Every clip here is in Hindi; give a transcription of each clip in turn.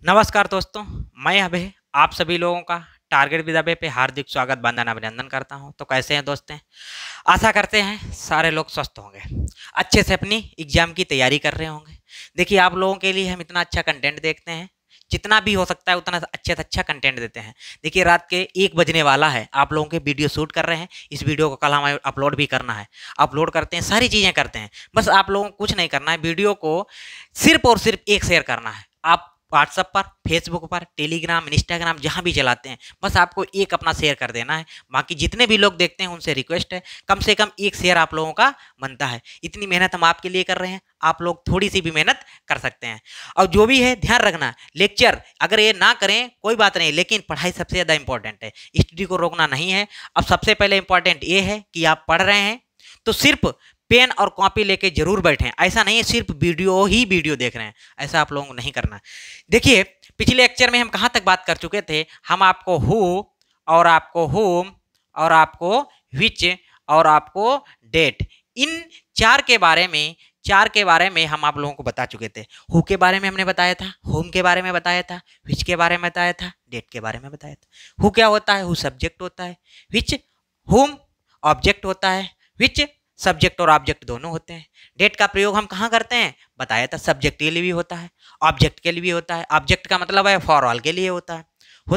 नमस्कार दोस्तों, मैं अभय आप सभी लोगों का टारगेट विद अभय पे हार्दिक स्वागत वंदन अभिनंदन करता हूं। तो कैसे हैं दोस्तों? आशा करते हैं सारे लोग स्वस्थ होंगे, अच्छे से अपनी एग्जाम की तैयारी कर रहे होंगे। देखिए, आप लोगों के लिए हम इतना अच्छा कंटेंट देखते हैं, जितना भी हो सकता है उतना अच्छे से अच्छा कंटेंट देते हैं। देखिए, रात के 1 बजने वाला है, आप लोगों के वीडियो शूट कर रहे हैं। इस वीडियो को कल हमें अपलोड भी करना है, अपलोड करते हैं, सारी चीज़ें करते हैं। बस आप लोगों को कुछ नहीं करना है, वीडियो को सिर्फ और सिर्फ एक शेयर करना है। आप व्हाट्सएप पर, फेसबुक पर, टेलीग्राम, इंस्टाग्राम जहाँ भी चलाते हैं, बस आपको एक अपना शेयर कर देना है। बाकी जितने भी लोग देखते हैं उनसे रिक्वेस्ट है, कम से कम एक शेयर आप लोगों का बनता है। इतनी मेहनत हम आपके लिए कर रहे हैं, आप लोग थोड़ी सी भी मेहनत कर सकते हैं। और जो भी है ध्यान रखना, लेक्चर अगर ये ना करें कोई बात नहीं, लेकिन पढ़ाई सबसे ज़्यादा इंपॉर्टेंट है, स्टडी को रोकना नहीं है। अब सबसे पहले इंपॉर्टेंट ये है कि आप पढ़ रहे हैं तो सिर्फ पेन और कॉपी लेके जरूर बैठें। ऐसा नहीं है सिर्फ वीडियो ही वीडियो देख रहे हैं, ऐसा आप लोगों को नहीं करना। देखिए, पिछले लेक्चर में हम कहाँ तक बात कर चुके थे। हम आपको हु और आपको हुम और आपको विच और आपको डेट, इन चार के बारे में हम आप लोगों को बता चुके थे। हु के बारे में हमने बताया था, होम के बारे में बताया था, विच के बारे में बताया था, डेट के बारे में बताया था। हु क्या होता है? हु सब्जेक्ट होता है, विच होम ऑब्जेक्ट होता है, विच सब्जेक्ट और ऑब्जेक्ट दोनों होते हैं। डेट का प्रयोग हम कहाँ करते हैं? बताया था, सब्जेक्ट के लिए भी होता है, ऑब्जेक्ट के लिए भी होता है। ऑब्जेक्ट का मतलब है फॉर ऑल के लिए होता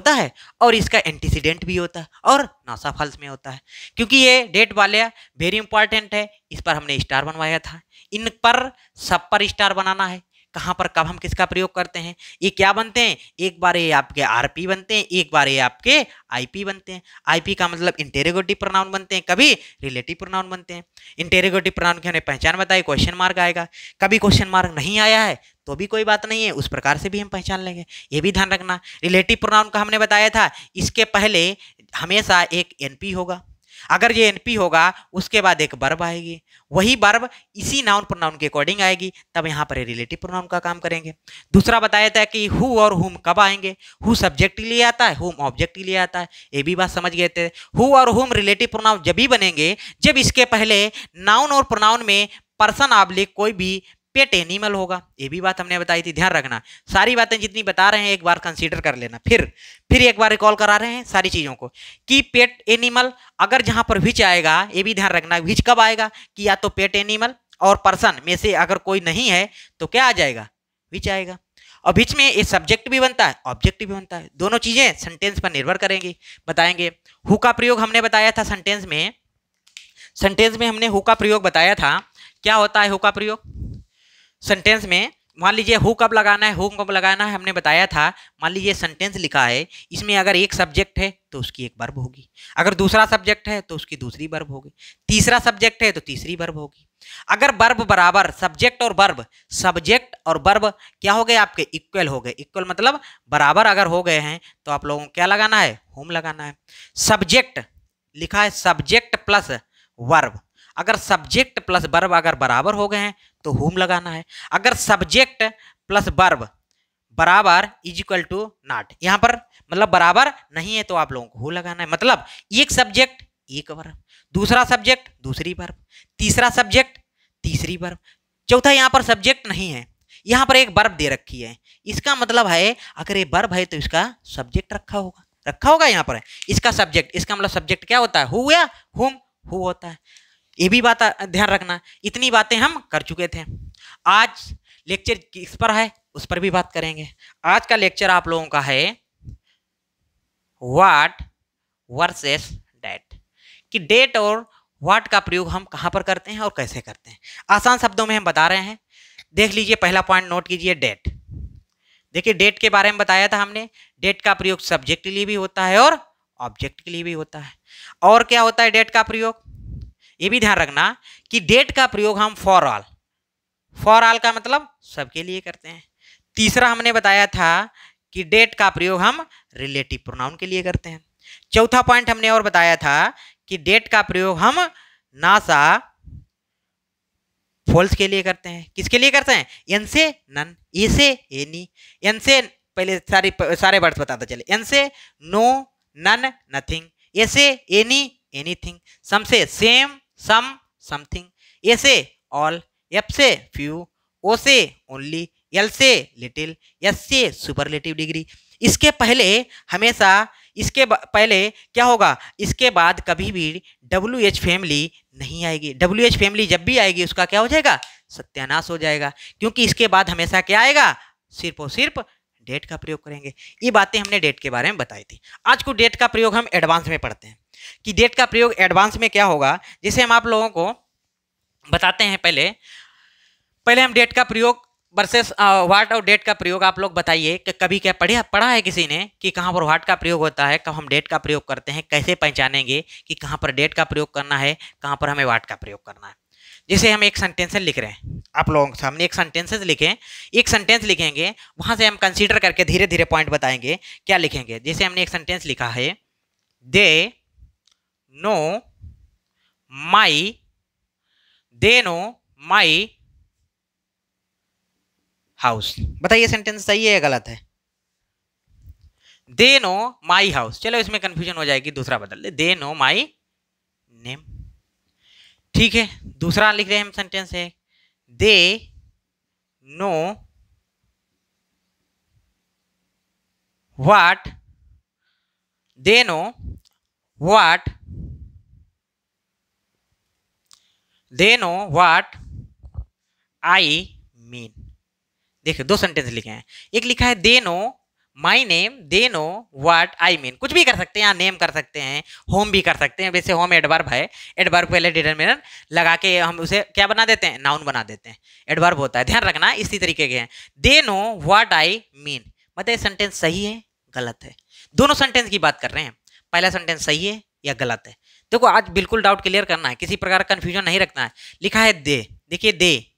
है और इसका एंटीसीडेंट भी होता है और नासा फॉल्स में होता है। क्योंकि ये डेट वाले वेरी इंपॉर्टेंट है, इस पर हमने स्टार बनवाया था। इन पर सब पर स्टार बनाना है। कहाँ पर कब हम किसका प्रयोग करते हैं, ये क्या बनते हैं? एक बार ये आपके आरपी बनते हैं, एक बार ये आपके आईपी बनते हैं। आईपी का मतलब इंटेरोगेटिव प्रोनाउन बनते हैं, कभी रिलेटिव प्रोनाउन बनते हैं। इंटेरोगेटिव प्रोनाउन की हमने पहचान बताई, क्वेश्चन मार्क आएगा। कभी क्वेश्चन मार्क नहीं आया है तो भी कोई बात नहीं है, उस प्रकार से भी हम पहचान लेंगे, ये भी ध्यान रखना। रिलेटिव प्रोनाउन का हमने बताया था, इसके पहले हमेशा एक एनपी होगा। अगर ये एनपी होगा उसके बाद एक वर्ब आएगी, वही वर्ब इसी नाउन प्रोनाउन के अकॉर्डिंग आएगी, तब यहाँ पर रिलेटिव प्रोनाउन का काम करेंगे। दूसरा बताया था कि हु और हुम कब आएंगे। हु सब्जेक्ट के लिए आता है, हुम ऑब्जेक्ट के लिए आता है, ये भी बात समझ गए थे। हु और हुम रिलेटिव प्रोनाउन जब भी बनेंगे जब इसके पहले नाउन और प्रोनाउन में पर्सन ऑब्लिक कोई भी पेट एनिमल होगा, ये भी बात हमने बताई थी, ध्यान रखना। सारी बातें जितनी बता रहे हैं एक बार कंसीडर कर लेना, फिर एक बार रिकॉल करा रहे हैं सारी चीज़ों को कि पेट एनिमल, अगर जहां पर विच आएगा ये भी ध्यान रखना, विच कब आएगा कि या तो पेट एनिमल और पर्सन में से अगर कोई नहीं है तो क्या आ जाएगा? विच आएगा। और बीच में ये सब्जेक्ट भी बनता है, ऑब्जेक्ट भी बनता है, दोनों चीजें सेंटेंस पर निर्भर करेंगी, बताएंगे। हु का प्रयोग हमने बताया था सेंटेंस में हमने हु का प्रयोग बताया था। क्या होता है हु का प्रयोग सेंटेंस में? मान लीजिए हु कब लगाना है, हु कब लगाना है, हमने बताया था। मान लीजिए सेंटेंस लिखा है, इसमें अगर एक सब्जेक्ट है तो उसकी एक वर्ब होगी, अगर दूसरा सब्जेक्ट है तो उसकी दूसरी वर्ब होगी, तीसरा सब्जेक्ट है तो तीसरी वर्ब होगी। अगर वर्ब बराबर सब्जेक्ट और वर्ब क्या हो गए आपके? इक्वल हो गए। इक्वल मतलब बराबर अगर हो गए हैं तो आप लोगों को क्या लगाना है? होम लगाना है। सब्जेक्ट लिखा है, सब्जेक्ट प्लस वर्ब, अगर सब्जेक्ट प्लस वर्ब अगर बराबर हो गए हैं तो होम लगाना है। अगर सब्जेक्ट प्लस वर्ब बराबर इज इक्वल टू नॉट, यहां पर मतलब बराबर नहीं है तो आप लोगों को हु लगाना है। मतलब एक सब्जेक्ट एक वर्ब, दूसरा सब्जेक्ट दूसरी वर्ब, तीसरा सब्जेक्ट तीसरी वर्ब, चौथा यहां पर सब्जेक्ट नहीं है, यहां पर एक वर्ब दे रखी है। इसका मतलब है अगर ये वर्ब है तो इसका सब्जेक्ट रखा होगा यहाँ पर है इसका सब्जेक्ट। इसका मतलब सब्जेक्ट क्या होता है? हु या हुम, हु होता है। ये भी बात ध्यान रखना। इतनी बातें हम कर चुके थे। आज लेक्चर किस पर है उस पर भी बात करेंगे। आज का लेक्चर आप लोगों का है व्हाट वर्सेस डेट, कि डेट और व्हाट का प्रयोग हम कहां पर करते हैं और कैसे करते हैं। आसान शब्दों में हम बता रहे हैं। देख लीजिए, पहला पॉइंट नोट कीजिए, डेट। देखिए, डेट के बारे में बताया था हमने, डेट का प्रयोग सब्जेक्ट के लिए भी होता है और ऑब्जेक्ट के लिए भी होता है। और क्या होता है डेट का प्रयोग? ये भी ध्यान रखना कि डेट का प्रयोग हम फॉर ऑल का मतलब सबके लिए करते हैं। तीसरा हमने बताया था कि डेट का प्रयोग हम रिलेटिव प्रोनाउन के लिए करते हैं। चौथा पॉइंट हमने और बताया था कि डेट का प्रयोग हम नासा फॉल्स के लिए करते हैं। किसके लिए करते हैं? एन से नन, ए से एनी, एन से पहले सारे वर्ड्स बताते चले। एन से नो, नन नथिंग, ए से एनी एनीथिंग, सम से सेम सम समथिंग, ए से ऑल, एफ से फ्यू, ओ से ओनली, एल से लिटिल, एस से सुपरलेटिव डिग्री। इसके पहले हमेशा, पहले क्या होगा, इसके बाद कभी भी WH फैमिली नहीं आएगी। WH फैमिली जब भी आएगी उसका क्या हो जाएगा, सत्यानाश हो जाएगा, क्योंकि इसके बाद हमेशा क्या आएगा, सिर्फ और सिर्फ डेट का प्रयोग करेंगे। ये बातें हमने डेट के बारे में बताई थी। आज को डेट का प्रयोग हम एडवांस में पढ़ते हैं कि डेट का प्रयोग एडवांस में क्या होगा। जैसे हम आप लोगों को बताते हैं, पहले हम डेट का प्रयोग वर्सेस व्हाट और डेट का प्रयोग आप लोग बताइए कि कभी क्या पढ़ा है किसी ने कि कहाँ पर व्हाट का प्रयोग होता है, कब हम डेट का प्रयोग करते हैं, कैसे पहचानेंगे कि कहाँ पर डेट का प्रयोग करना है, कहाँ पर हमें व्हाट का प्रयोग करना है। जैसे हम एक सेंटेंस लिख रहे हैं, आप लोगों के सामने एक सेंटेंस लिखें, एक सेंटेंस लिखेंगे, वहां से हम कंसीडर करके धीरे धीरे पॉइंट बताएंगे क्या लिखेंगे। जैसे हमने एक सेंटेंस लिखा है, दे नो माई हाउस। बताइए सेंटेंस सही है या गलत है। दे नो माई हाउस, चलो इसमें कंफ्यूजन हो जाएगी, दूसरा बदल दे, दे नो माई नेम। ठीक है, दूसरा लिख रहे हैं हम सेंटेंस है, they know what I mean. देखिए दो सेंटेंस लिखे हैं, एक लिखा है they know my name, they know what I mean. कुछ भी कर सकते हैं, यहाँ नेम कर सकते हैं, होम भी कर सकते हैं। वैसे होम एडवर्ब है, एडवर्ब पहले डिटरमिनर लगा के हम उसे क्या बना देते हैं, नाउन बना देते हैं, एडवर्ब होता है, ध्यान रखना। इसी तरीके के हैं, they know what I mean. बताइए सेंटेंस सही है गलत है। दोनों सेंटेंस की बात कर रहे हैं, पहला सेंटेंस सही है या गलत है। देखो आज बिल्कुल डाउट क्लियर करना है, किसी प्रकार का कंफ्यूजन नहीं रखना है। लिखा है दे, देखिए दे,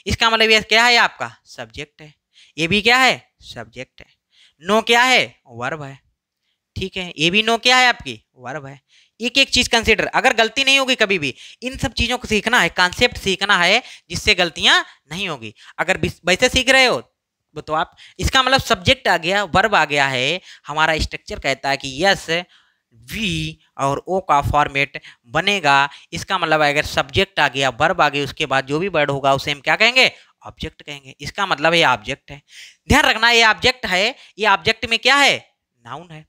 इसका मतलब ये क्या है, आपका सब्जेक्ट है। ये भी क्या है, सब्जेक्ट है। नो क्या है, वर्ब है। ठीक है, ये भी नो क्या है, आपकी वर्ब है। एक एक चीज कंसीडर, अगर गलती नहीं होगी कभी भी, इन सब चीजों को सीखना है, कॉन्सेप्ट सीखना है जिससे गलतियां नहीं होगी। अगर वैसे सीख रहे हो तो आप, इसका मतलब सब्जेक्ट आ गया, वर्ब आ गया है, हमारा स्ट्रक्चर कहता है कि यस वी और ओ का फॉर्मेट बनेगा। इसका मतलब अगर सब्जेक्ट आ गया, वर्ब आ गया, उसके बाद जो भी वर्ड होगा उसे हम क्या कहेंगे, ऑब्जेक्ट कहेंगे। इसका मतलब ये ऑब्जेक्ट है, ध्यान रखना, ये ऑब्जेक्ट है। ये ऑब्जेक्ट में क्या है, नाउन है,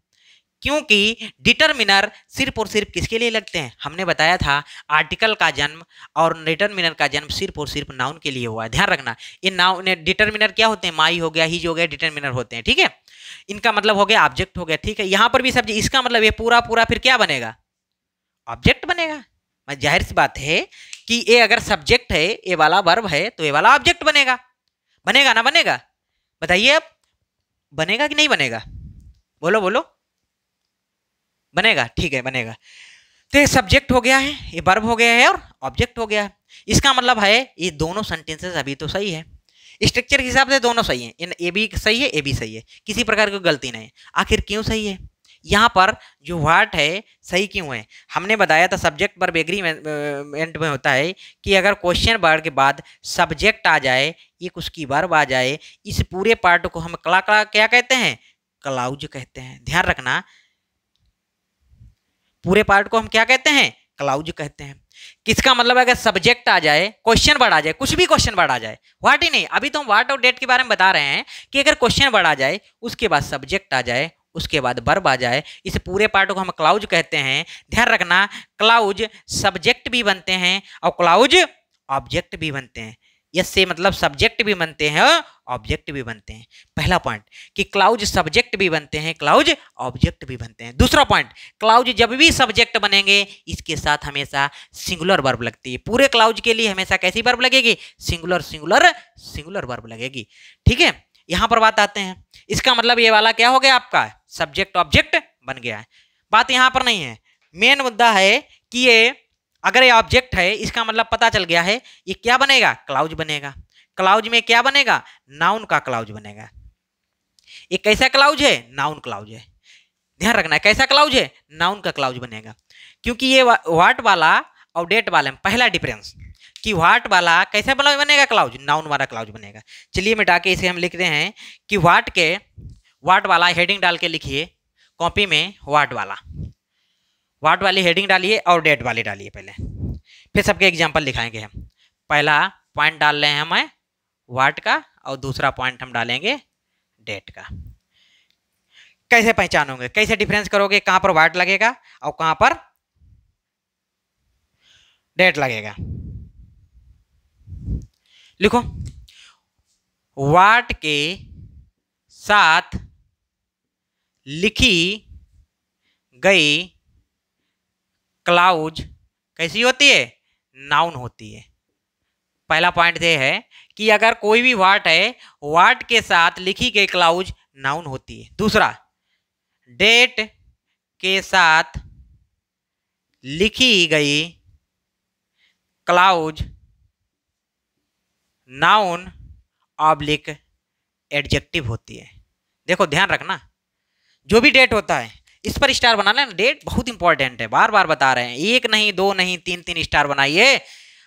क्योंकि डिटरमिनर सिर्फ और सिर्फ किसके लिए लगते हैं, हमने बताया था आर्टिकल का जन्म और डिटरमिनर का जन्म सिर्फ और सिर्फ नाउन के लिए हुआ है। ध्यान रखना, ये नाउन डिटरमिनर क्या होते हैं, माई हो गया, हिज हो गया, डिटरमिनर होते हैं। ठीक है, इनका मतलब हो गया ऑब्जेक्ट हो गया। ठीक है, यहां पर भी सब्जेक्ट, इसका मतलब ये पूरा फिर क्या बनेगा, ऑब्जेक्ट बनेगा। जाहिर सी बात है कि ये अगर सब्जेक्ट है, ये वाला वर्ब है, तो ये वाला ऑब्जेक्ट बनेगा। बनेगा ना बनेगा, बताइए अब, बनेगा कि नहीं बनेगा, बोलो बनेगा। ठीक है, बनेगा। तो ये सब्जेक्ट हो गया है, ये वर्ब हो गया है और ऑब्जेक्ट हो गया है। इसका मतलब है ये दोनों सेंटेंसेस अभी तो सही है, स्ट्रक्चर के हिसाब से दोनों सही है, ये भी सही है, ये भी सही है, किसी प्रकार की गलती नहीं है। आखिर क्यों सही है, यहाँ पर जो व्हाट है सही क्यों है, हमने बताया था सब्जेक्ट वर्ब एग्रीमेंट में होता है कि अगर क्वेश्चन वर्ड के बाद सब्जेक्ट आ जाए, एक उसकी वर्ब आ जाए, इस पूरे पार्ट को हम क्या कहते हैं, क्लाउज कहते हैं। ध्यान रखना, पूरे पार्ट को हम क्या कहते हैं, क्लाउज कहते हैं। किसका मतलब अगर सब्जेक्ट आ जाए, क्वेश्चन वर्ड आ जाए, कुछ भी क्वेश्चन वर्ड आ जाए, व्हाट ही नहीं, अभी तो हम व्हाट और डेट के बारे में बता रहे हैं कि अगर क्वेश्चन वर्ड आ जाए, उसके बाद सब्जेक्ट आ जाए, उसके बाद वर्ब आ जाए, इस पूरे पार्ट को हम क्लाउज कहते हैं। ध्यान रखना, क्लाउज सब्जेक्ट भी बनते हैं और क्लाउज ऑब्जेक्ट भी बनते हैं। इससे मतलब सब्जेक्ट भी बनते हैं और ऑब्जेक्ट भी बनते हैं। पहला पॉइंट कि क्लाउज सब्जेक्ट भी बनते हैं, क्लाउज ऑब्जेक्ट भी बनते हैं। दूसरा पॉइंट, क्लाउज जब भी सब्जेक्ट बनेंगे इसके साथ हमेशा सिंगुलर वर्ब लगती है। पूरे क्लाउज के लिए हमेशा कैसी वर्ब लगेगी, सिंगुलर वर्ब लगेगी। ठीक है, यहां पर बात आते हैं, इसका मतलब ये वाला क्या हो गया, आपका सब्जेक्ट ऑब्जेक्ट बन गया है। बात यहां पर नहीं है, मेन मुद्दा है कि ये अगर ये ऑब्जेक्ट है, इसका मतलब पता चल गया है, ये क्या बनेगा, क्लाउज बनेगा। क्लाउज में क्या बनेगा, नाउन का क्लाउज बनेगा। ये कैसा क्लाउज है, नाउन क्लाउज है। ध्यान रखना, कैसा क्लाउज है, नाउन का क्लाउज बनेगा। क्योंकि ये व्हाट वाला और डेट वाले में पहला डिफरेंस कि व्हाट वाला कैसा बनेगा, क्लाउज, नाउन वाला क्लाउज बनेगा। चलिए मिटा के इसे हम लिखते हैं कि व्हाट वाला हेडिंग डाल के लिखिए कॉपी में, व्हाट वाली हेडिंग डालिए और डेट वाली डालिए पहले, फिर सबके एग्जांपल दिखाएंगे हम। पहला पॉइंट डाल रहे हैं हमें व्हाट का और दूसरा पॉइंट हम डालेंगे डेट का। कैसे पहचानोगे, कैसे डिफरेंस करोगे, कहां पर वाट लगेगा और कहां पर डेट लगेगा? लिखो, वाट के साथ लिखी गई क्लाउज कैसी होती है? नाउन होती है। पहला पॉइंट ये है कि अगर कोई भी वाट है, वाट के साथ लिखी गई क्लाउज नाउन होती है। दूसरा, डेट के साथ लिखी गई क्लाउज नाउन ऑब्लिक एडजेक्टिव होती है। देखो ध्यान रखना, जो भी डेट होता है इस पर स्टार बना लेना। डेट बहुत इंपॉर्टेंट है, बार बार बता रहे हैं, एक नहीं दो नहीं तीन तीन स्टार बनाइए।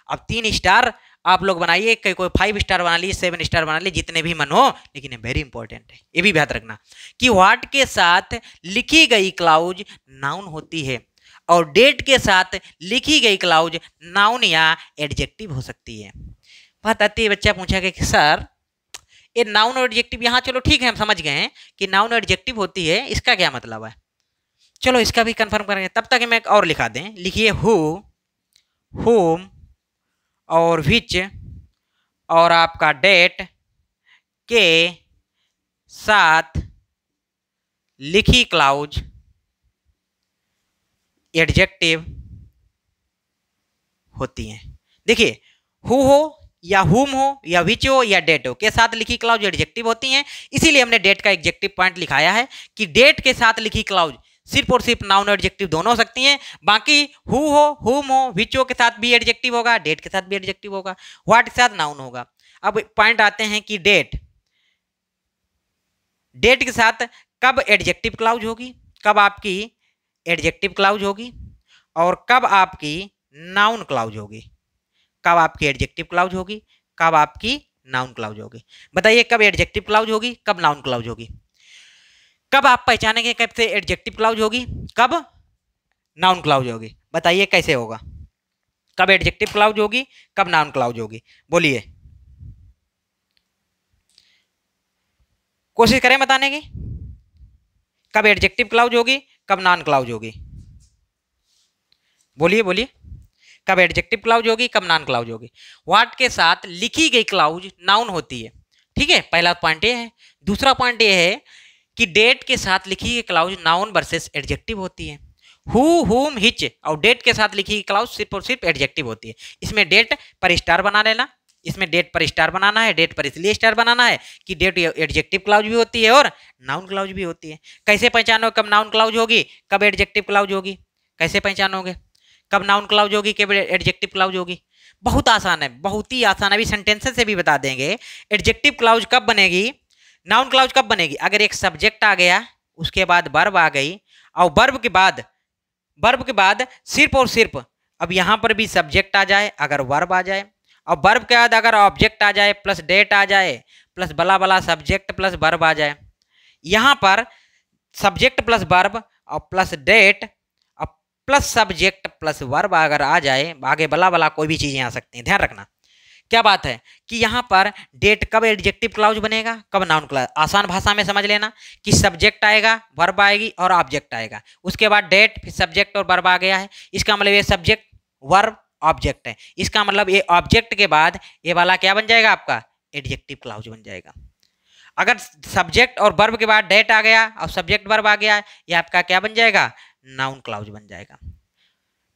अब 3 स्टार आप लोग बनाइए, कोई 5 स्टार बना लीजिए, 7 स्टार बना लीजिए, जितने भी मन हो, लेकिन ये वेरी इंपॉर्टेंट है। ये भी याद रखना कि वाट के साथ लिखी गई क्लाउज नाउन होती है और डेट के साथ लिखी गई क्लाउज नाउन या एडजेक्टिव हो सकती है। बात आती है, बच्चा पूछा कि सर ये नाउन और एडजेक्टिव, यहाँ चलो ठीक है हम समझ गए हैं कि नाउन और एडजेक्टिव होती है, इसका क्या मतलब है? चलो इसका भी कंफर्म करेंगे। तब तक मैं और लिखा दें, लिखिए हु, होम और विच और आपका डेट के साथ लिखी क्लाउज एडजेक्टिव होती हैं। देखिए, हु हो या हुम हो या विच हो या डेट हो के साथ लिखी क्लाउज एडजेक्टिव होती हैं। इसीलिए हमने डेट का एडजेक्टिव पॉइंट लिखाया है कि डेट के साथ लिखी क्लाउज सिर्फ और सिर्फ नाउन एडजेक्टिव दोनों हो सकती हैं। बाकी हु हो, हुम हो, विच हो के साथ भी एडजेक्टिव होगा, डेट के साथ भी एडजेक्टिव होगा, व्हाट के साथ नाउन होगा। अब पॉइंट आते हैं कि डेट के साथ कब एडजेक्टिव क्लाउज होगी, कब आपकी एडजेक्टिव क्लाउज होगी और कब आपकी नाउन क्लाउज होगी। कब आपकी एडजेक्टिव क्लाउज होगी, कब आपकी नाउन क्लाउज होगी। बताइए कब एडजेक्टिव क्लाउज होगी, कब नाउन क्लाउज होगी। कब आप पहचानेंगे कब से एडजेक्टिव क्लाउज होगी, कब नाउन क्लाउज होगी? बताइए कैसे होगा, कब एडजेक्टिव क्लाउज होगी, कब नाउन क्लाउज होगी? बोलिए, कोशिश करें बताने की। कब एडजेक्टिव क्लाउज होगी, कब नाउन क्लाउज होगी? बोलिए बोलिए, कब एडजेक्टिव क्लाउज होगी, कब नाउन क्लाउज होगी? व्हाट के साथ लिखी गई क्लाउज नाउन होती है। ठीक है, पहला पॉइंट ये है। दूसरा पॉइंट ये है कि डेट के साथ लिखी गई क्लाउज नाउन वर्सेस एडजेक्टिव होती है। हु, हुम, हिच और डेट के साथ लिखी गई क्लाउज सिर्फ और सिर्फ एडजेक्टिव होती है। इसमें डेट पर स्टार बना लेना, इसमें डेट पर स्टार बनाना है। डेट पर इसलिए स्टार बनाना है कि डेट एडजेक्टिव क्लाउज भी होती है और नाउन क्लाउज भी होती है। कैसे पहचानो कब नाउन क्लाउज होगी, कब एडजेक्टिव क्लाउज होगी? कैसे पहचानोगे कब नाउन क्लाउज होगी, कब एडजेक्टिव क्लाउज होगी? बहुत आसान है, बहुत ही आसान है। अभी सेंटेंसेस से भी बता देंगे। एडजेक्टिव क्लाउज कब बनेगी, नाउन क्लाउज कब बनेगी? अगर एक सब्जेक्ट आ गया, उसके बाद वर्ब आ गई और वर्ब के बाद सिर्फ और सिर्फ, अब यहाँ पर भी सब्जेक्ट आ जाए, अगर वर्ब आ जाए, और वर्ब के बाद अगर ऑब्जेक्ट आ जाए प्लस डेट आ जाए प्लस बला बला सब्जेक्ट प्लस वर्ब आ जाए। यहाँ पर सब्जेक्ट प्लस वर्ब और प्लस डेट और प्लस सब्जेक्ट प्लस वर्ब अगर आ जाए, आगे बला बला कोई भी चीजें आ सकती हैं। ध्यान रखना क्या बात है कि यहाँ पर डेट कब एडजेक्टिव क्लाउज बनेगा, कब नाउन क्लाउज। आसान भाषा में समझ लेना कि सब्जेक्ट आएगा, वर्ब आएगी और ऑब्जेक्ट आएगा, उसके बाद डेट, फिर सब्जेक्ट और वर्ब आ गया है। इसका मतलब ये सब्जेक्ट वर्ब ऑब्जेक्ट है। इसका मतलब ये ऑब्जेक्ट के बाद ये वाला क्या बन जाएगा, आपका एडजेक्टिव क्लाउज बन जाएगा। अगर सब्जेक्ट और वर्ब के बाद डेट आ गया और सब्जेक्ट वर्ब आ गया, ये आपका क्या बन जाएगा, नाउन क्लाउज बन जाएगा।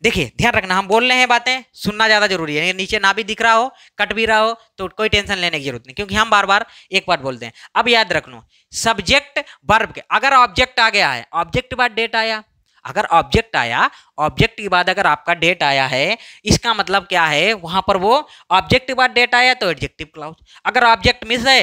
देखिए ध्यान रखना, हम बोल रहे हैं बातें, सुनना ज्यादा जरूरी है। नीचे ना भी दिख रहा हो, कट भी रहा हो, तो कोई टेंशन लेने की जरूरत नहीं, क्योंकि हम बार बार एक बार बोलते हैं। अब याद रखना, सब्जेक्ट वर्ब के अगर ऑब्जेक्ट आ गया है, ऑब्जेक्ट के बाद डेट आया, अगर ऑब्जेक्ट आया, ऑब्जेक्ट के बाद अगर आपका डेट आया है, इसका मतलब क्या है, वहां पर वो ऑब्जेक्ट के बाद डेट आया तो एडजेक्टिव क्लाउज। अगर ऑब्जेक्ट मिस है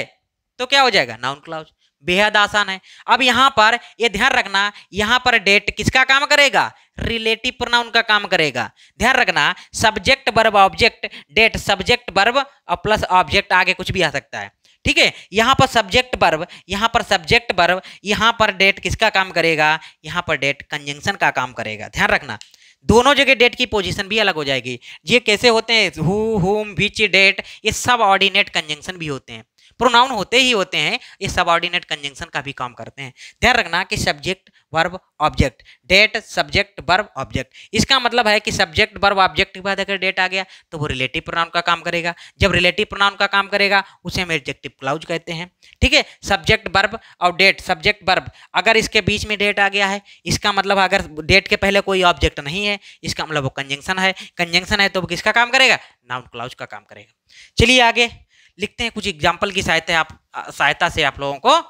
तो क्या हो जाएगा, नाउन क्लाउज। बेहद आसान है। अब यहां पर ये ध्यान रखना, यहां पर डेट किसका काम करेगा, रिलेटिव प्रोनाउन का काम करेगा। ध्यान रखना, subject verb object, that subject verb और प्लस ऑब्जेक्ट, आगे कुछ भी आ सकता है। ठीक है, यहां पर सब्जेक्ट वर्ब, यहां पर सब्जेक्ट वर्ब, यहां पर डेट किसका काम करेगा, यहां पर डेट कंजंक्शन का काम करेगा। ध्यान रखना, दोनों जगह डेट की पोजीशन भी अलग हो जाएगी। ये कैसे होते हैं, हु, हुम, विच, डेट, ये सब ऑर्डिनेट कंजंक्शन भी होते हैं। प्रोनाउन होते ही होते हैं, ये सबऑर्डिनेट कंजंक्शन का भी काम करते हैं। ध्यान रखना कि subject verb object, that subject verb object, इसका मतलब है कि सब्जेक्ट वर्ब ऑब्जेक्ट के बाद अगर डेट आ गया तो वो रिलेटिव प्रोनाउन का काम करेगा। जब रिलेटिव प्रोनाउन का काम करेगा उसे हम एडजेक्टिव क्लॉज कहते हैं। ठीक है, सब्जेक्ट वर्ब और डेट सब्जेक्ट वर्ब, अगर इसके बीच में डेट आ गया है, इसका मतलब अगर डेट के पहले कोई ऑब्जेक्ट नहीं है, इसका मतलब वो कंजंक्शन है। कंजंक्शन है तो वो किसका काम करेगा? नाउन क्लॉज का काम करेगा। चलिए आगे लिखते हैं, कुछ एग्जाम्पल की सहायता से आप लोगों को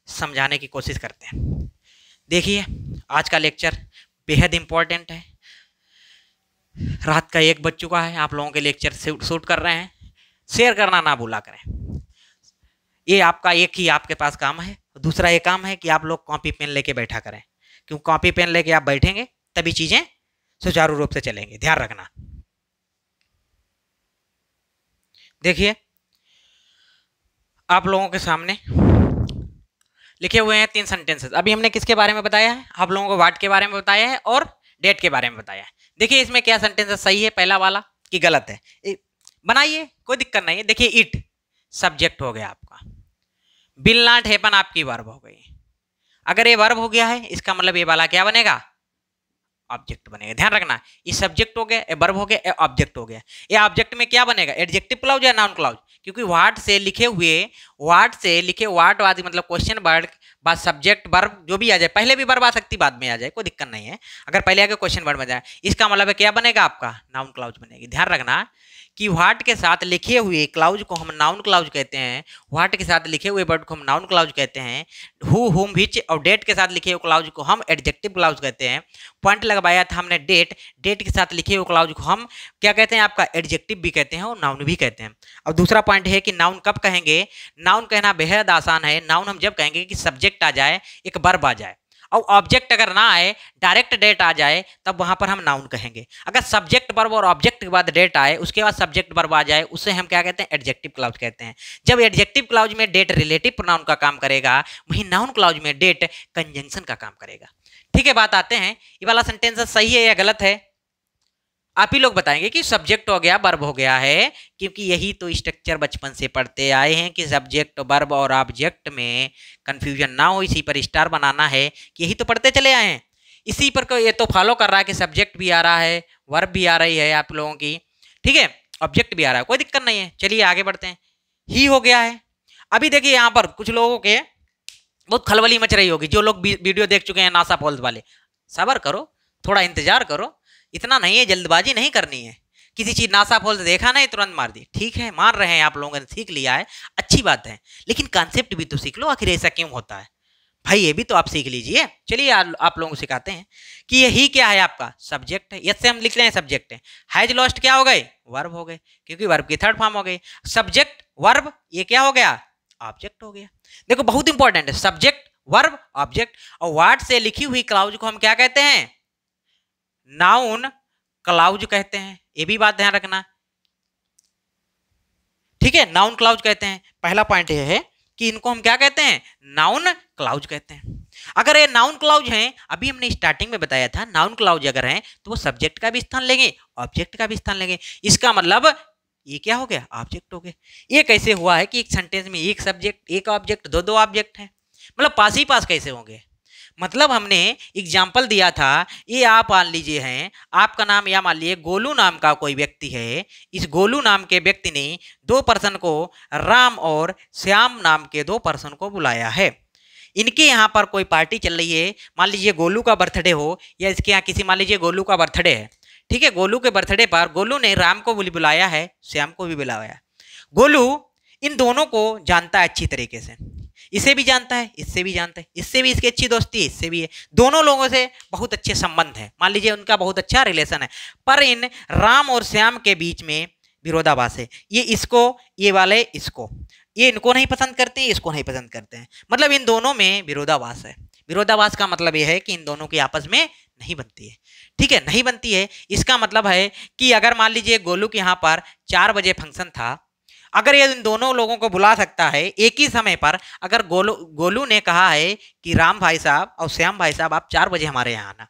समझाने की कोशिश करते हैं। देखिए आज का लेक्चर बेहद इंपॉर्टेंट है, रात का 1 बज चुका है, आप लोगों के लेक्चर शूट कर रहे हैं, शेयर करना ना भूला करें। ये आपका एक ही आपके पास काम है, दूसरा ये काम है कि आप लोग कॉपी पेन लेके बैठा करें, क्योंकि कॉपी पेन लेके आप बैठेंगे तभी चीजें सुचारू रूप से चलेंगी, ध्यान रखना। देखिए आप लोगों के सामने लिखे हुए हैं 3 सेंटेंसेस। अभी हमने किसके बारे में बताया है? आप लोगों को वाट के बारे में बताया है और डेट के बारे में बताया है। देखिए इसमें क्या सेंटेंसेस सही है, पहला वाला कि गलत है, बनाइए, कोई दिक्कत नहीं है। देखिए इट सब्जेक्ट हो गया आपका, विल नॉट हैपन आपकी वर्ब हो गई। अगर ये वर्ब हो गया है इसका मतलब ये वाला क्या बनेगा? ऑब्जेक्ट बनेगा। ध्यान रखना, ये सब्जेक्ट हो गया, ये वर्ब हो गया, ये ऑब्जेक्ट हो गया। ये ऑब्जेक्ट में क्या बनेगा? एडजेक्टिव क्लॉज या नाउन क्लॉज? क्योंकि वाट से लिखे वाट वाद मतलब क्वेश्चन वर्ड बाद सब्जेक्ट वर्ब जो भी आ जाए, पहले भी वर्ब आ सकती बाद में आ जाए, कोई दिक्कत नहीं है। अगर पहले आके क्वेश्चन वर्ड में जाए, इसका मतलब क्या बनेगा? आपका नाउन क्लॉज बनेगी। ध्यान रखना कि व्हाट के साथ लिखे हुए क्लाउज को हम नाउन क्लाउज कहते हैं, व्हाट के साथ लिखे हुए वर्ड को हम नाउन क्लाउज कहते हैं, हु हुम व्हिच और डेट के साथ लिखे हुए क्लाउज को हम एडजेक्टिव क्लाउज कहते हैं। पॉइंट लगवाया था हमने डेट के साथ लिखे हुए क्लाउज को हम क्या कहते हैं? आपका एडजेक्टिव भी कहते हैं और नाउन भी कहते हैं। अब दूसरा पॉइंट है कि नाउन कब कहेंगे? नाउन कहना बेहद आसान है। नाउन हम जब कहेंगे कि सब्जेक्ट आ जाए, एक वर्ब आ जाए और ऑब्जेक्ट अगर ना आए, डायरेक्ट डेट आ जाए, तब वहां पर हम नाउन कहेंगे। अगर सब्जेक्ट वर्ब और ऑब्जेक्ट के बाद डेट आए, उसके बाद सब्जेक्ट वर्ब आ जाए, उसे हम क्या कहते हैं? एडजेक्टिव क्लॉज कहते हैं। जब एडजेक्टिव क्लॉज में डेट रिलेटिव प्रोनाउन का काम करेगा, वहीं नाउन क्लॉज में डेट कंजंक्शन का काम करेगा। ठीक है, बात आते हैं ये वाला सेंटेंस सही है या गलत है? आप ही लोग बताएंगे कि सब्जेक्ट हो गया वर्ब हो गया है, क्योंकि यही तो स्ट्रक्चर बचपन से पढ़ते आए हैं कि सब्जेक्ट वर्ब और ऑब्जेक्ट में कंफ्यूजन ना हो, इसी पर स्टार बनाना है, कि यही तो पढ़ते चले आए हैं। इसी पर ये तो फॉलो कर रहा है कि सब्जेक्ट भी आ रहा है, वर्ब भी आ रही है आप लोगों की, ठीक है, ऑब्जेक्ट भी आ रहा है, कोई दिक्कत नहीं है। चलिए आगे बढ़ते हैं। ही हो गया है। अभी देखिए यहाँ पर कुछ लोगों के बहुत खलबली मच रही होगी, जो लोग वीडियो देख चुके हैं नासा पोल्स वाले। सब्र करो, थोड़ा इंतजार करो, इतना नहीं है, जल्दबाजी नहीं करनी है। किसी चीज नासा फॉल्स देखा नहीं तुरंत मार दी, ठीक है, मान रहे हैं आप लोगों ने सीख लिया है, अच्छी बात है, लेकिन कॉन्सेप्ट भी तो सीख लो, आखिर ऐसा क्यों होता है भाई, ये भी तो आप सीख लीजिए। चलिए आप लोगों को सिखाते हैं कि यही क्या है? आपका सब्जेक्ट है। यस से हम लिख रहे हैं सब्जेक्ट है। हैज लॉस्ट क्या हो गए? वर्ब हो गए, क्योंकि वर्ब की थर्ड फॉर्म हो गई। सब्जेक्ट वर्ब ये क्या हो गया? ऑब्जेक्ट हो गया। देखो बहुत इंपॉर्टेंट है, सब्जेक्ट वर्ब ऑब्जेक्ट, और वर्ड से लिखी हुई क्लाउज को हम क्या कहते हैं? नाउन क्लाउज कहते हैं। ये भी बात ध्यान रखना, ठीक है, नाउन क्लाउज कहते हैं। पहला पॉइंट ये है कि इनको हम क्या कहते हैं? नाउन क्लाउज कहते हैं। अगर ये नाउन क्लाउज हैं, अभी हमने स्टार्टिंग में बताया था, नाउन क्लाउज अगर हैं तो वो सब्जेक्ट का भी स्थान लेंगे, ऑब्जेक्ट का भी स्थान लेंगे। इसका मतलब ये क्या हो गया? ऑब्जेक्ट हो गए। ये कैसे हुआ है कि एक सेंटेंस में एक सब्जेक्ट एक ऑब्जेक्ट दो ऑब्जेक्ट है? मतलब पास ही पास कैसे होंगे? मतलब हमने एग्जाम्पल दिया था, ये आप मान लीजिए हैं, आपका नाम या मान लीजिए गोलू नाम का कोई व्यक्ति है। इस गोलू नाम के व्यक्ति ने 2 पर्सन को, राम और श्याम नाम के 2 पर्सन को बुलाया है। इनके यहाँ पर कोई पार्टी चल रही है, मान लीजिए गोलू का बर्थडे हो, या इसके यहाँ किसी, मान लीजिए गोलू का बर्थडे है, ठीक है, गोलू के बर्थडे पर गोलू ने राम को भी बुलाया है, श्याम को भी बुलाया। गोलू इन दोनों को जानता है अच्छी तरीके से, इसे भी जानता है, इससे भी जानता है, इससे भी इसकी अच्छी दोस्ती है, इससे भी है, दोनों लोगों से बहुत अच्छे संबंध है, मान लीजिए उनका बहुत अच्छा रिलेशन है। पर इन राम और श्याम के बीच में विरोधाभास है। ये इसको, ये वाले इसको, ये इनको नहीं पसंद करते हैं, इसको नहीं पसंद करते हैं, मतलब इन दोनों में विरोधाभास है। विरोधाभास का मतलब ये है कि इन दोनों की आपस में नहीं बनती है, ठीक है, नहीं बनती है। इसका मतलब है कि अगर मान लीजिए गोलू के यहाँ पर 4 बजे फंक्शन था, अगर ये इन दोनों लोगों को बुला सकता है एक ही समय पर, अगर गोलू ने कहा है कि राम भाई साहब और श्याम भाई साहब आप 4 बजे हमारे यहाँ आना,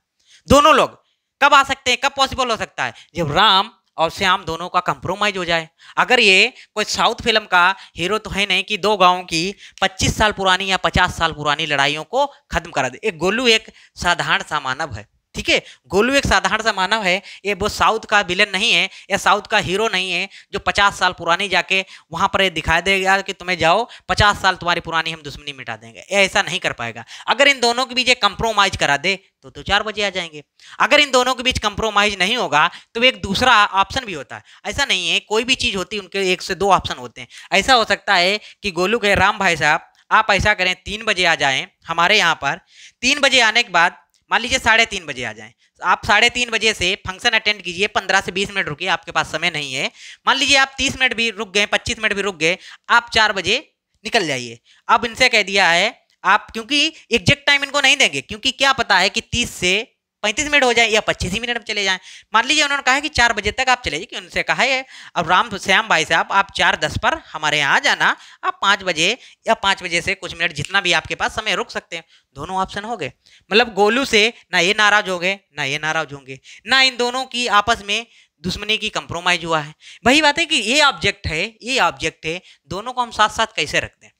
दोनों लोग कब आ सकते हैं? कब पॉसिबल हो सकता है? जब राम और श्याम दोनों का कंप्रोमाइज हो जाए। अगर ये कोई साउथ फिल्म का हीरो तो है नहीं कि दो गांवों की 25 साल पुरानी या 50 साल पुरानी लड़ाइयों को खत्म करा दे। एक गोलू एक साधारण सा मानव है, ठीक है, गोलू एक साधारण सा मानव है। ये वो साउथ का विलन नहीं है या साउथ का हीरो नहीं है जो 50 साल पुरानी जाके वहां पर दिखा देगा कि तुम्हें जाओ 50 साल तुम्हारी पुरानी हम दुश्मनी मिटा देंगे। ये ऐसा नहीं कर पाएगा। अगर इन दोनों के बीच एक कंप्रोमाइज करा दे तो 4 बजे आ जाएंगे। अगर इन दोनों के बीच कंप्रोमाइज नहीं होगा तो एक दूसरा ऑप्शन भी होता है। ऐसा नहीं है, कोई भी चीज होती है उनके 1 से 2 ऑप्शन होते हैं। ऐसा हो सकता है कि गोलू कहे राम भाई साहब आप ऐसा करें 3 बजे आ जाएं हमारे यहाँ पर। 3 बजे आने के बाद मान लीजिए 3:30 बजे आ जाएं। आप 3:30 बजे से फंक्शन अटेंड कीजिए, 15 से 20 मिनट रुकिए, आपके पास समय नहीं है। मान लीजिए आप 30 मिनट भी रुक गए, 25 मिनट भी रुक गए, आप 4 बजे निकल जाइए। अब इनसे कह दिया है आप, क्योंकि एग्जैक्ट टाइम इनको नहीं देंगे, क्योंकि क्या पता है कि 30 से 35 मिनट हो जाए या 25 ही मिनट में चले जाएं। मान लीजिए उन्होंने कहा है कि 4 बजे तक आप चले जाइए, उनसे कहा है अब श्याम भाई साहब आप 4:10 पर हमारे यहाँ आ जाना, आप 5 बजे या 5 बजे से कुछ मिनट जितना भी आपके पास समय रुक सकते हैं। दोनों ऑप्शन हो गए। मतलब गोलू से ना ये नाराज हो गए ना ये नाराज होंगे, ना इन दोनों की आपस में दुश्मनी की कंप्रोमाइज हुआ है। वही बात है कि ये ऑब्जेक्ट है, ये ऑब्जेक्ट है, दोनों को हम साथ साथ कैसे रखते हैं।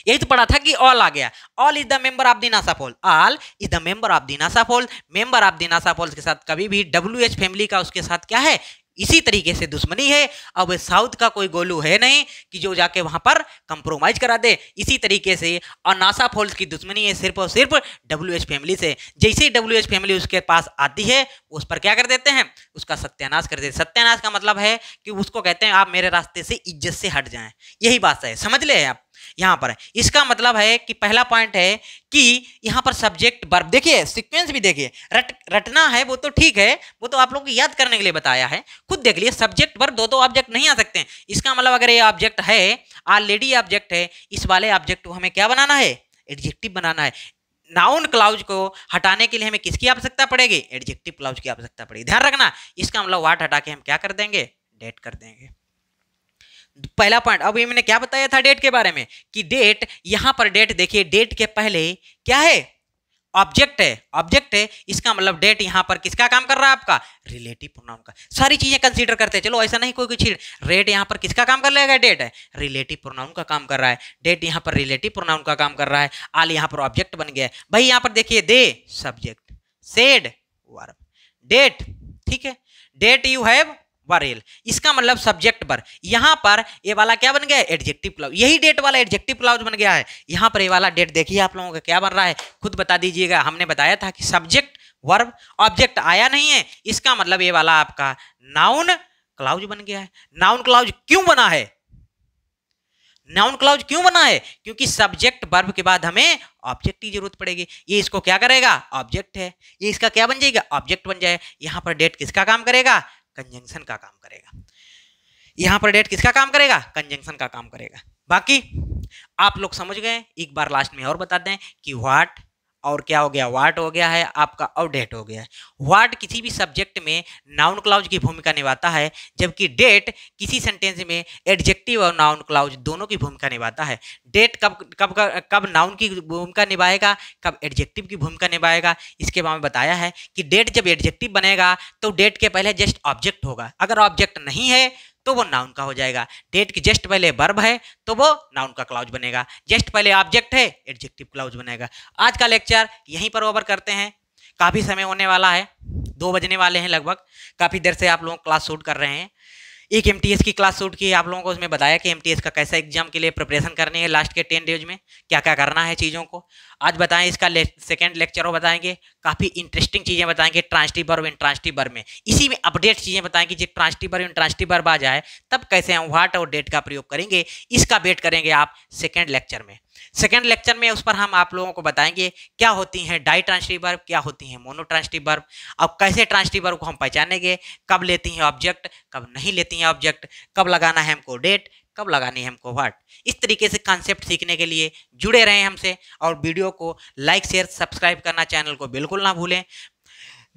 यही तो पढ़ा था कि ऑल आ गया, all is the member of the NASA fold, all is the member of the NASA fold. Member of the NASA fold के साथ कभी भी WH फैमिली का उसके साथ क्या है, इसी तरीके से दुश्मनी है। अब साउथ का कोई गोलू है नहीं कि जो जाके वहां पर कंप्रोमाइज करा दे। इसी तरीके से और नासा फोल्ड की दुश्मनी है सिर्फ और सिर्फ WH फैमिली से। जैसे ही WH फैमिली उसके पास आती है उस पर क्या कर देते हैं, उसका सत्यानाश कर देते हैं। सत्यानाश का मतलब है कि उसको कहते हैं आप मेरे रास्ते से इज्जत से हट जाएं। यही बात है, समझ ले आप यहाँ पर। इसका मतलब है कि पहला पॉइंट है कि यहाँ पर सब्जेक्ट वर्ब, देखिए सीक्वेंस भी देखिए, रटना है वो तो ठीक है, वो तो आप लोगों को याद करने के लिए बताया है। खुद देख लिए सब्जेक्ट वर्ब दो ऑब्जेक्ट नहीं आ सकते हैं। इसका मतलब अगर ये ऑब्जेक्ट है, ऑलरेडी ऑब्जेक्ट है, इस वाले ऑब्जेक्ट को हमें क्या बनाना है, एडजेक्टिव बनाना है। नाउन क्लाउज को हटाने के लिए हमें किसकी आवश्यकता पड़ेगी, एडजेक्टिव क्लाउज की आवश्यकता पड़ेगी। ध्यान रखना, इसका मतलब व्हाट हटा के हम क्या कर देंगे, डेट कर देंगे। पहला पॉइंट। अब ये मैंने क्या बताया था डेट के बारे में कि डेट, यहां पर डेट देखिए, डेट के पहले क्या है, ऑब्जेक्ट है, ऑब्जेक्ट है। इसका मतलब डेट यहां पर किसका काम कर रहा है, आपका रिलेटिव प्रोनाउन का। सारी चीजें कंसीडर करते हैं, चलो ऐसा नहीं कोई चीज, रेट यहां पर किसका काम कर लेगा, डेट है, रिलेटिव प्रोनाउन का काम कर रहा है। डेट यहां पर रिलेटिव प्रोनाउन का काम कर रहा है। आल यहां पर ऑब्जेक्ट बन गया है भाई। यहां पर देखिए दे सब्जेक्ट, सेड वर्ब, डेट, ठीक है, डेट यू हैव वरेल, इसका मतलब सब्जेक्ट पर। यहां पर ये वाला क्या बन गया है, एडजेक्टिव क्लाउज। यही डेट वाला एडजेक्टिव क्लाउज बन गया है। यहां पर ये वाला डेट देखिए आप लोगों का क्या बन रहा है, खुद बता दीजिएगा। हमने बताया था कि सब्जेक्ट वर्ब ऑब्जेक्ट आया नहीं है, इसका मतलब ये वाला आपका नाउन क्लाउज बन गया है। नाउन क्लाउज क्यों बना है, नाउन क्लाउज क्यों बना है, क्योंकि सब्जेक्ट वर्ब के बाद हमें ऑब्जेक्ट की जरूरत पड़ेगी। ये इसको क्या करेगा, ऑब्जेक्ट है, ये इसका क्या बन जाएगा, ऑब्जेक्ट बन जाए। यहां पर डेट किसका काम करेगा, कंजंक्शन का काम करेगा। यहां पर डेट किसका काम करेगा, कंजंक्शन का काम करेगा। बाकी आप लोग समझ गए। एक बार लास्ट में और बता दें कि व्हाट और क्या हो गया, व्हाट हो गया है आपका और डेट हो गया है। व्हाट किसी भी सब्जेक्ट में नाउन क्लाउज की भूमिका निभाता है, जबकि डेट किसी सेंटेंस में एडजेक्टिव और नाउन क्लाउज दोनों की भूमिका निभाता है। डेट कब नाउन की भूमिका निभाएगा, कब एडजेक्टिव की भूमिका निभाएगा, इसके बारे में बताया है कि डेट जब एडजेक्टिव बनेगा तो डेट के पहले जस्ट ऑब्जेक्ट होगा। अगर ऑब्जेक्ट नहीं है तो वो नाउन का हो जाएगा। डेट के जस्ट पहले वर्ब है तो वो नाउन का क्लाउज बनेगा। जस्ट पहले ऑब्जेक्ट है, एडजेक्टिव क्लाउज बनेगा। आज का लेक्चर यहीं पर ओवर करते हैं। काफ़ी समय होने वाला है, 2 बजने वाले हैं लगभग। काफ़ी देर से आप लोग क्लास शूट कर रहे हैं। एक MTS की क्लास शूट की आप लोगों को उसमें बताया कि MTS का कैसा एग्जाम के लिए प्रिपरेशन करनी है, लास्ट के 10 डेज में क्या क्या करना है चीज़ों को। आज बताएं, इसका सेकंड लेक्चर बताएंगे। काफ़ी इंटरेस्टिंग चीज़ें बताएंगे ट्रांजिटिव वर्ब, इंट्रांजिटिव वर्ब में। इसी में अपडेट चीज़ें बताएंगे कि ट्रांजिटिव वर्ब, इंट्रांजिटिव वर्ब आ जाए तब कैसे हम व्हाट और डेट का प्रयोग करेंगे। इसका वेट करेंगे आप सेकेंड लेक्चर में। सेकेंड लेक्चर में उस पर हम आप लोगों को बताएंगे क्या होती हैं डाई ट्रांजिटिव वर्ब, क्या होती हैं मोनो ट्रांजिटिव वर्ब, अब कैसे ट्रांजिटिव वर्ब को हम पहचानेंगे, कब लेती हैं ऑब्जेक्ट, कब नहीं लेती हैं ऑब्जेक्ट, कब लगाना है हमको डेट, कब लगानी है हमको व्हाट। इस तरीके से कॉन्सेप्ट सीखने के लिए जुड़े रहें हमसे और वीडियो को लाइक शेयर सब्सक्राइब करना, चैनल को बिल्कुल ना भूलें।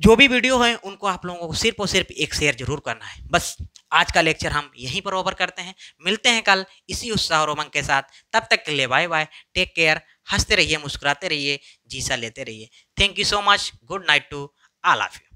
जो भी वीडियो है उनको आप लोगों को सिर्फ और सिर्फ एक शेयर जरूर करना है। बस आज का लेक्चर हम यहीं पर ओवर करते हैं। मिलते हैं कल इसी उत्साह और उमंग के साथ। तब तक के लिए बाय बाय, टेक केयर, हंसते रहिए, मुस्कुराते रहिए, जीसा लेते रहिए। Thank you so much, good night to all of you.